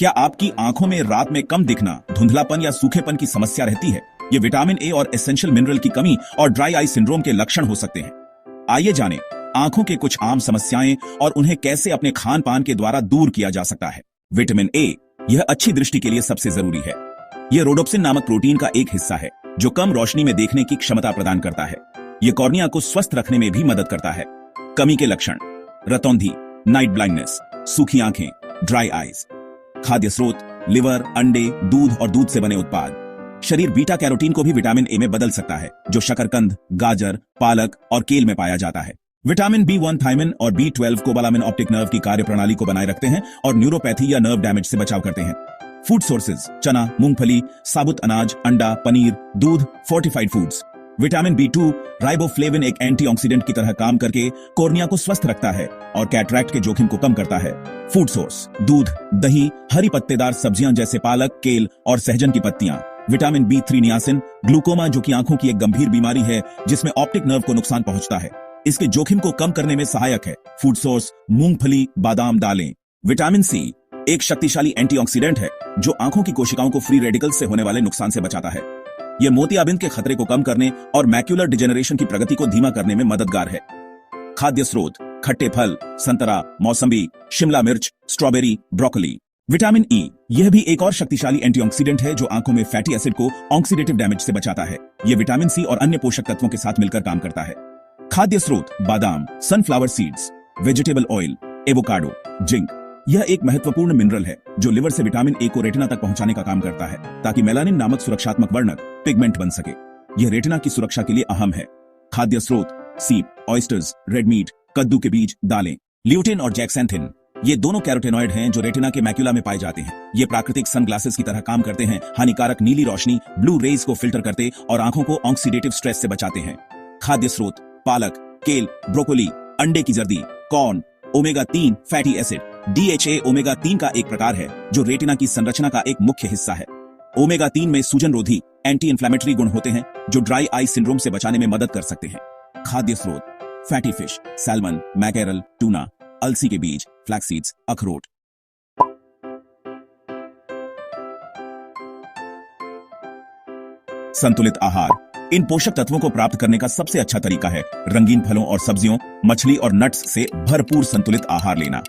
क्या आपकी आंखों में रात में कम दिखना, धुंधलापन या सूखेपन की समस्या रहती है? ये विटामिन ए और एसेंशियल मिनरल की कमी और ड्राई आई सिंड्रोम के लक्षण हो सकते हैं। आइए जानें आंखों के कुछ आम समस्याएं और उन्हें कैसे अपने खान पान के द्वारा दूर किया जा सकता है। विटामिन ए, यह अच्छी दृष्टि के लिए सबसे जरूरी है। यह रोडोप्सिन नामक प्रोटीन का एक हिस्सा है जो कम रोशनी में देखने की क्षमता प्रदान करता है। यह कॉर्निया को स्वस्थ रखने में भी मदद करता है। कमी के लक्षण: रतौंधी, नाइट ब्लाइंडनेस, सूखी आंखें, ड्राई आईज। खाद्य स्रोत: लिवर, अंडे, दूध और दूध से बने उत्पाद। शरीर बीटा कैरोटीन को भी विटामिन ए में बदल सकता है जो शकरकंद, गाजर, पालक और केल में पाया जाता है। विटामिन बी1 थायमिन और बी12 कोबालामिन ऑप्टिक नर्व की कार्यप्रणाली को बनाए रखते हैं और न्यूरोपैथी या नर्व डैमेज से बचाव करते हैं। फूड सोर्सेज: चना, मूंगफली, साबुत अनाज, अंडा, पनीर, दूध, फोर्टिफाइड फूड्स। विटामिन बी2 राइबोफ्लेविन एक एंटीऑक्सीडेंट की तरह काम करके कॉर्निया को स्वस्थ रखता है और कैटरैक्ट के जोखिम को कम करता है। फूड सोर्स: दूध, दही, हरी पत्तेदार सब्जियां जैसे पालक, केल और सहजन की पत्तियां। विटामिन बी3 नियासिन, ग्लूकोमा जो कि आंखों की एक गंभीर बीमारी है जिसमें ऑप्टिक नर्व को नुकसान पहुंचता है, इसके जोखिम को कम करने में सहायक है। फूड सोर्स: मूंगफली, बादाम, दालें। विटामिन सी एक शक्तिशाली एंटीऑक्सीडेंट है जो आंखों की कोशिकाओं को फ्री रेडिकल्स से होने वाले नुकसान से बचाता है। यह मोतियाबिंद के खतरे को कम करने और मैक्युलर डिजेनरेशन की प्रगति को धीमा करने में मददगार है। खाद्य स्रोत: खट्टे फल, संतरा, मौसम्बी, शिमला मिर्च, स्ट्रॉबेरी, ब्रोकोली। विटामिन ई, यह भी एक और शक्तिशाली एंटीऑक्सीडेंट है जो आंखों में फैटी एसिड को ऑक्सीडेटिव डैमेज से बचाता है। यह विटामिन सी और अन्य पोषक तत्वों के साथ मिलकर काम करता है। खाद्य स्रोत: बादाम, sunflower seeds, vegetable oil, avocado, zinc. यह एक महत्वपूर्ण मिनरल है जो लिवर से विटामिन ए को रेटिना तक पहुंचाने का काम करता है ताकि मेलानिन नामक सुरक्षात्मक वर्णक पिगमेंट बन सके। यह रेटिना की सुरक्षा के लिए अहम है। खाद्य स्रोत: सीप, ऑयस्टर्स, रेड मीट, कद्दू के बीज, दालें। ल्यूटिन और जैक्सेंथिन, ये दोनों कैरोटेनॉइड हैं जो रेटिना के मैक्युला में पाए जाते हैं। ये प्राकृतिक सनग्लासेस की तरह काम करते हैं, हानिकारक नीली रोशनी, ब्लू रेज को फिल्टर करते और आंखों को ऑक्सीडेटिव स्ट्रेस से बचाते हैं। खाद्य स्रोत: पालक, केल, ब्रोकोली, अंडे की जर्दी, corn. Omega 3 fatty acid, DHA omega 3 का एक प्रकार है जो रेटिना की संरचना का एक मुख्य हिस्सा है। ओमेगा 3 में सूजन रोधी, एंटी इंफ्लेमेटरी गुण होते हैं जो ड्राई आई सिंड्रोम से बचाने में मदद कर सकते हैं। खाद्य स्रोत: fatty fish, salmon, mackerel, tuna, अलसी के बीज, फ्लैक्सीड्स, अखरोट। संतुलित आहार: इन पोषक तत्वों को प्राप्त करने का सबसे अच्छा तरीका है रंगीन फलों और सब्जियों, मछली और नट्स से भरपूर संतुलित आहार लेना।